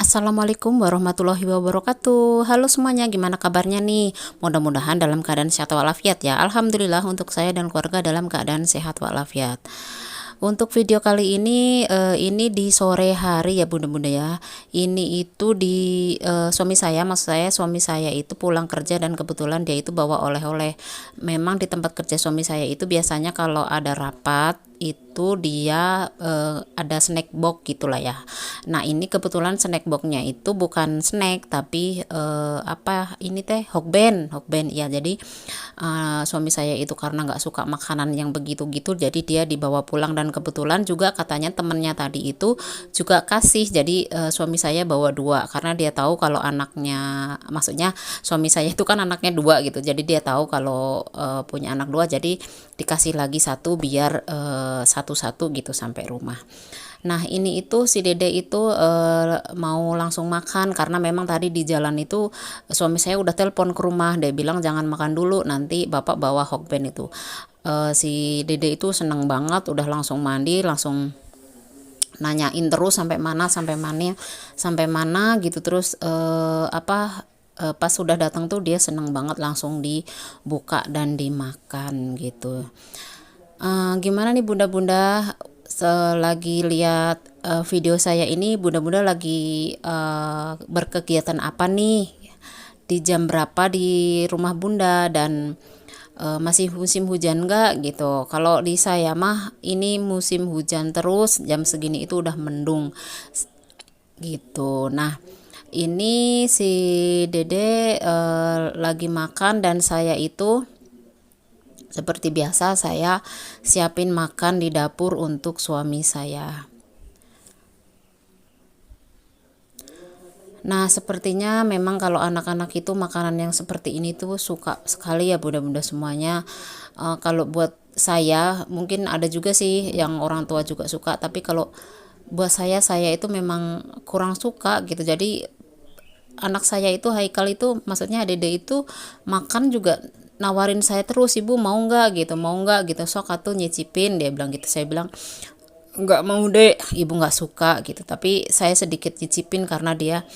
Assalamualaikum warahmatullahi wabarakatuh. Halo semuanya, gimana kabarnya nih? Mudah-mudahan dalam keadaan sehat walafiat ya. Alhamdulillah untuk saya dan keluarga dalam keadaan sehat walafiat. Untuk video kali ini di sore hari ya bunda-bunda ya. Ini itu di suami saya, maksud saya suami saya itu pulang kerja dan kebetulan dia itu bawa oleh-oleh. Memang di tempat kerja suami saya itu biasanya kalau ada rapat itu dia ada snack box gitulah ya. Nah ini kebetulan snack boxnya itu bukan snack tapi apa ini teh hokben ya. Jadi suami saya itu karena nggak suka makanan yang begitu-gitu, jadi dia dibawa pulang dan kebetulan juga katanya temennya tadi itu juga kasih. Jadi suami saya bawa dua karena dia tahu kalau anaknya, maksudnya suami saya itu kan anaknya dua gitu, jadi dia tahu kalau punya anak dua, jadi dikasih lagi satu biar satu-satu gitu sampai rumah. Nah ini itu si dede itu mau langsung makan karena memang tadi di jalan itu suami saya udah telepon ke rumah, dia bilang jangan makan dulu nanti bapak bawa hokben itu. Si dede itu seneng banget, udah langsung mandi, langsung nanyain terus sampai mana gitu, terus pas sudah datang tuh dia seneng banget langsung dibuka dan dimakan gitu. Gimana nih bunda-bunda, selagi lihat video saya ini, bunda-bunda lagi berkegiatan apa nih, di jam berapa di rumah bunda, dan masih musim hujan enggak gitu. Kalau di saya mah ini musim hujan terus, jam segini itu udah mendung gitu. Nah ini si dede lagi makan dan saya itu seperti biasa saya siapin makan di dapur untuk suami saya. Nah sepertinya memang kalau anak-anak itu makanan yang seperti ini tuh suka sekali ya bunda-bunda semuanya. Kalau buat saya mungkin ada juga sih yang orang tua juga suka, tapi kalau buat saya itu memang kurang suka gitu. Jadi anak saya itu Haikal itu, maksudnya dede itu makan juga nawarin saya terus, ibu mau nggak gitu, sok atuh nyicipin, dia bilang gitu. Saya bilang nggak mau deh, ibu nggak suka gitu, tapi saya sedikit nyicipin karena dia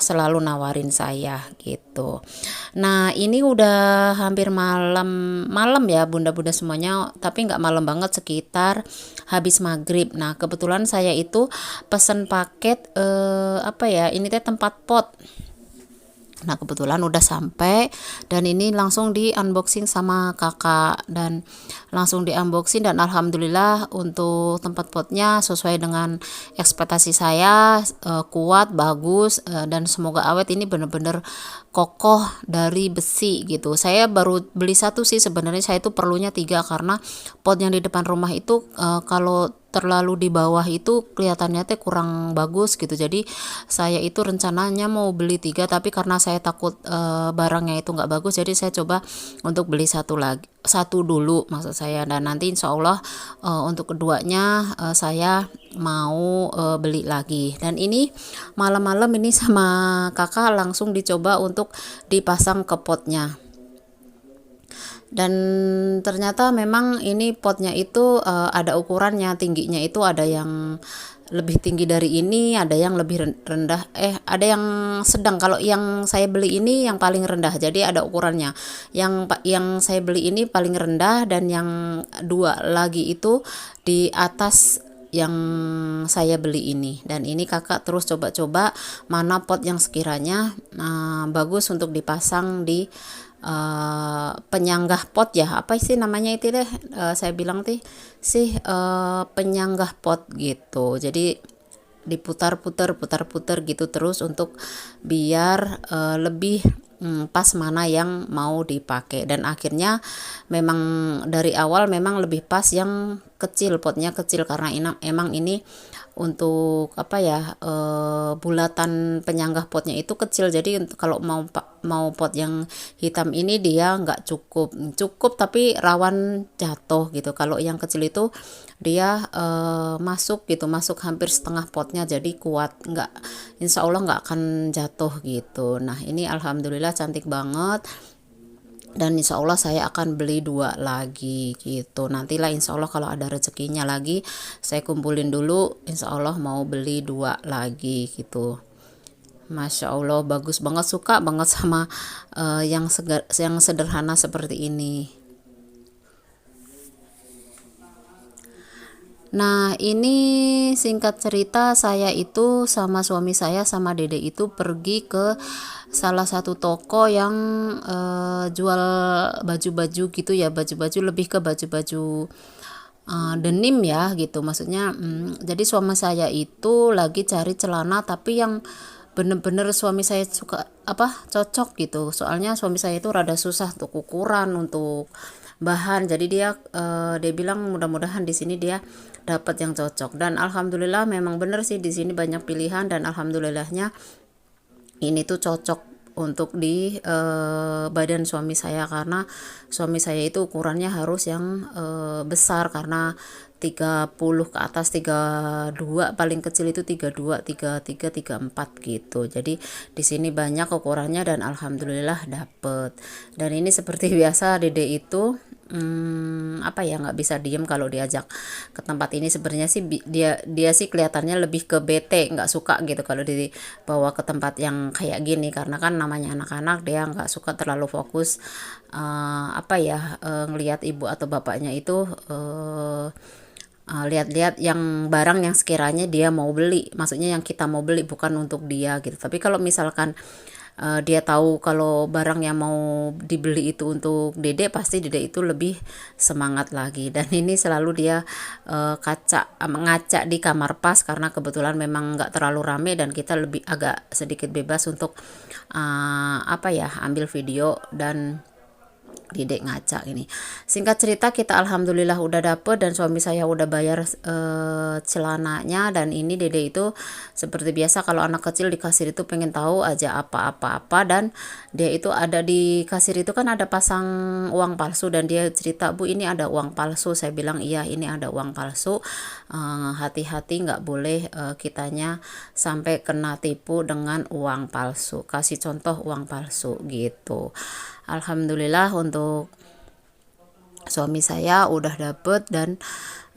selalu nawarin saya gitu. Nah ini udah hampir malam ya bunda-bunda semuanya, tapi nggak malam banget, sekitar habis maghrib. Nah kebetulan saya itu pesen paket ini teh tempat pot. Nah kebetulan udah sampai dan ini langsung di unboxing sama kakak, dan langsung di unboxing dan alhamdulillah untuk tempat potnya sesuai dengan ekspektasi saya, kuat, bagus, dan semoga awet. Ini bener-bener kokoh dari besi gitu. Saya baru beli satu sih, sebenarnya saya itu perlunya tiga karena pot yang di depan rumah itu kalau terlalu di bawah itu kelihatannya teh kurang bagus gitu. Jadi saya itu rencananya mau beli tiga, tapi karena saya takut barangnya itu nggak bagus, jadi saya coba untuk beli satu dulu maksud saya, dan nanti insya Allah untuk keduanya saya mau beli lagi. Dan ini malam-malam ini sama kakak langsung dicoba untuk dipasang ke potnya, dan ternyata memang ini potnya itu ada ukurannya, tingginya itu ada yang lebih tinggi dari ini, ada yang lebih rendah, ada yang sedang. Kalau yang saya beli ini yang paling rendah, jadi ada ukurannya. Yang saya beli ini paling rendah, dan yang dua lagi itu di atas yang saya beli ini. Dan ini kakak terus coba-coba mana pot yang sekiranya bagus untuk dipasang di penyanggah pot ya, apa sih namanya itu deh, saya bilang sih penyanggah pot gitu. Jadi diputar-putar gitu terus untuk biar lebih pas mana yang mau dipakai. Dan akhirnya memang dari awal memang lebih pas yang kecil, potnya kecil, karena emang ini untuk bulatan penyanggah potnya itu kecil. Jadi kalau mau pot yang hitam ini dia nggak cukup tapi rawan jatuh gitu. Kalau yang kecil itu dia masuk hampir setengah potnya, jadi kuat, insya Allah nggak akan jatuh gitu. Nah ini alhamdulillah cantik banget. dan insya Allah saya akan beli 2 lagi gitu. Nantilah insya Allah kalau ada rezekinya lagi saya kumpulin dulu, insya Allah mau beli 2 lagi gitu. Masya Allah bagus banget, suka banget sama yang sederhana seperti ini. Nah, ini singkat cerita, saya itu sama suami saya sama dede itu pergi ke salah satu toko yang jual baju-baju gitu ya, baju-baju, lebih ke baju-baju denim ya gitu. Maksudnya jadi suami saya itu lagi cari celana tapi yang bener-bener suami saya suka cocok gitu. Soalnya suami saya itu rada susah untuk ukuran, untuk bahan. Jadi dia bilang mudah-mudahan di sini dia dapat yang cocok, dan alhamdulillah memang bener sih di sini banyak pilihan, dan alhamdulillahnya ini tuh cocok untuk di badan suami saya, karena suami saya itu ukurannya harus yang besar, karena 30 ke atas, 32 paling kecil itu 32, 33, 34 gitu. Jadi di sini banyak ukurannya dan alhamdulillah dapet. Dan ini seperti biasa dede itu nggak bisa diem kalau diajak ke tempat ini. Sebenarnya sih dia sih kelihatannya lebih ke bete, nggak suka gitu kalau dibawa ke tempat yang kayak gini, karena kan namanya anak-anak, dia nggak suka terlalu fokus ngelihat ibu atau bapaknya itu lihat-lihat yang barang yang sekiranya dia mau beli, maksudnya yang kita mau beli, bukan untuk dia gitu. Tapi kalau misalkan dia tahu kalau barang yang mau dibeli itu untuk dede, pasti dede itu lebih semangat lagi. Dan ini selalu dia ngaca di kamar pas, karena kebetulan memang nggak terlalu rame dan kita lebih agak sedikit bebas untuk ambil video dan Dede ngaca ini. Singkat cerita, kita alhamdulillah udah dapet dan suami saya udah bayar celananya. Dan ini Dede itu seperti biasa kalau anak kecil di kasir itu pengen tahu aja apa-apa, dan dia itu ada di kasir itu kan ada pasang uang palsu, dan dia cerita, "Bu, ini ada uang palsu." Saya bilang, "Iya, ini ada uang palsu. Hati-hati, nggak boleh kitanya sampai kena tipu dengan uang palsu. Kasih contoh uang palsu gitu." Alhamdulillah untuk suami saya udah dapet. Dan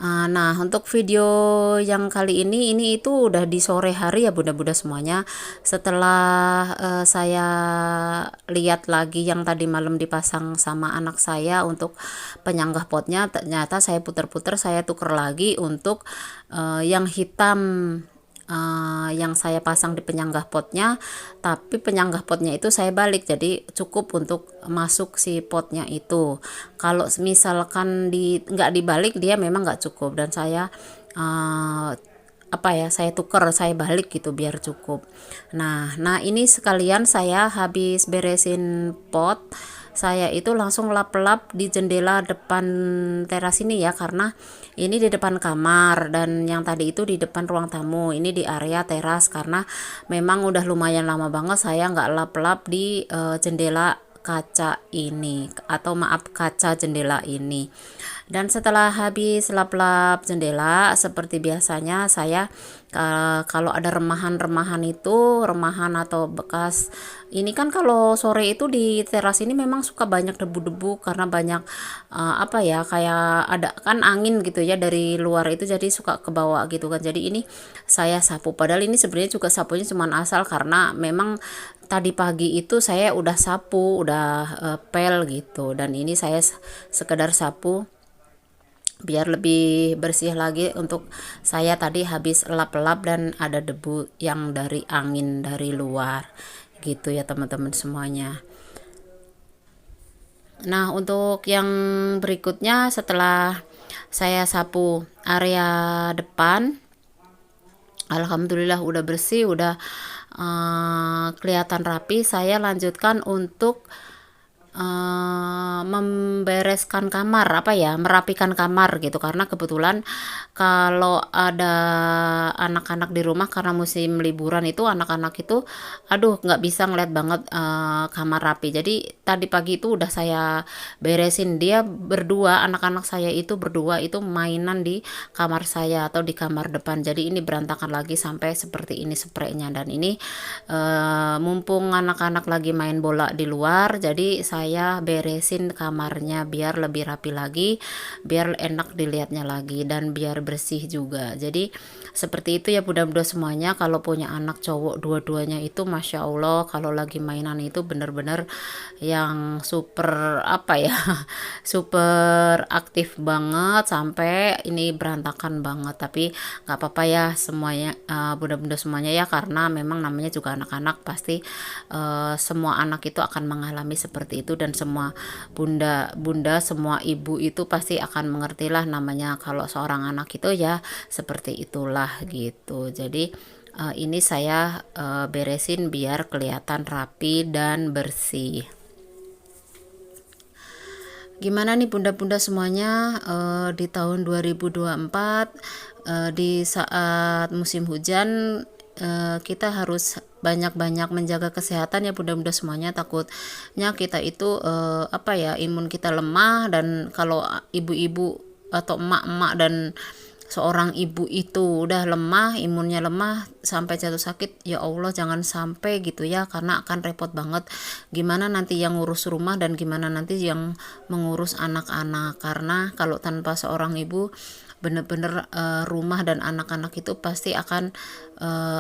nah, untuk video yang kali ini itu udah di sore hari ya bunda-bunda semuanya. Setelah saya lihat lagi yang tadi malam dipasang sama anak saya untuk penyanggah potnya, ternyata saya puter-puter, saya tuker lagi untuk yang hitam, yang saya pasang di penyanggah potnya, tapi penyanggah potnya itu saya balik, jadi cukup untuk masuk si potnya itu. Kalau misalkan nggak dibalik, dia memang nggak cukup, dan saya saya tuker, saya balik gitu biar cukup. Nah ini sekalian saya habis beresin pot, saya itu langsung lap-lap di jendela depan teras ini ya, karena ini di depan kamar, dan yang tadi itu di depan ruang tamu. Ini di area teras, karena memang udah lumayan lama banget saya nggak lap-lap di jendela kaca ini, atau maaf, kaca jendela ini. Dan setelah habis lap-lap jendela, seperti biasanya saya kalau ada remahan atau bekas ini kan, kalau sore itu di teras ini memang suka banyak debu-debu, karena banyak kayak ada kan angin gitu ya dari luar itu, jadi suka ke bawah gitu kan. Jadi ini saya sapu, padahal ini sebenarnya juga sapunya cuman asal, karena memang tadi pagi itu saya udah sapu, udah pel gitu, dan ini saya sekedar sapu biar lebih bersih lagi. Untuk saya tadi habis lap-lap dan ada debu yang dari angin dari luar gitu ya teman-teman semuanya. Nah, untuk yang berikutnya, setelah saya sapu area depan, alhamdulillah udah bersih, udah kelihatan rapi. Saya lanjutkan untuk membereskan kamar, merapikan kamar gitu, karena kebetulan kalau ada anak-anak di rumah, karena musim liburan itu anak-anak itu nggak bisa ngeliat banget kamar rapi. Jadi tadi pagi itu udah saya beresin. Dia berdua, anak-anak saya itu berdua itu mainan di kamar saya atau di kamar depan, jadi ini berantakan lagi sampai seperti ini spraynya. Dan ini mumpung anak-anak lagi main bola di luar, jadi saya saya beresin kamarnya biar lebih rapi lagi, biar enak dilihatnya lagi, dan biar bersih juga. Jadi seperti itu ya bunda-bunda semuanya. Kalau punya anak cowok dua-duanya itu Masya Allah, kalau lagi mainan itu bener-bener yang super apa ya super aktif banget sampai ini berantakan banget. Tapi nggak apa-apa ya semuanya, bunda-bunda semuanya ya, karena memang namanya juga anak-anak, pasti semua anak itu akan mengalami seperti itu, dan semua bunda semua ibu itu pasti akan mengertilah namanya kalau seorang anak itu ya seperti itulah gitu. Jadi ini saya beresin biar kelihatan rapi dan bersih. Gimana nih bunda-bunda semuanya, di tahun 2024, di saat musim hujan, kita harus banyak-banyak menjaga kesehatan ya bunda-bunda semuanya. Takutnya kita itu apa ya, imun kita lemah, dan kalau ibu-ibu atau emak-emak dan seorang ibu itu udah lemah, imunnya lemah sampai jatuh sakit, ya Allah jangan sampai gitu ya, karena akan repot banget gimana nanti yang ngurus rumah dan gimana nanti yang mengurus anak-anak. Karena kalau tanpa seorang ibu bener-bener rumah dan anak-anak itu pasti akan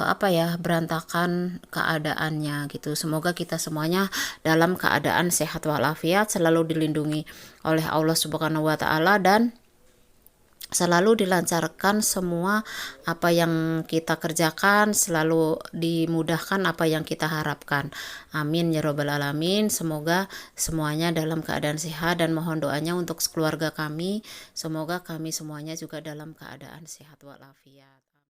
apa ya, berantakan keadaannya gitu. Semoga kita semuanya dalam keadaan sehat walafiat, selalu dilindungi oleh Allah Subhanahu wa taala, dan selalu dilancarkan semua apa yang kita kerjakan, selalu dimudahkan apa yang kita harapkan. Amin ya robbal alamin. Semoga semuanya dalam keadaan sehat, dan mohon doanya untuk keluarga kami, semoga kami semuanya juga dalam keadaan sehat walafiat.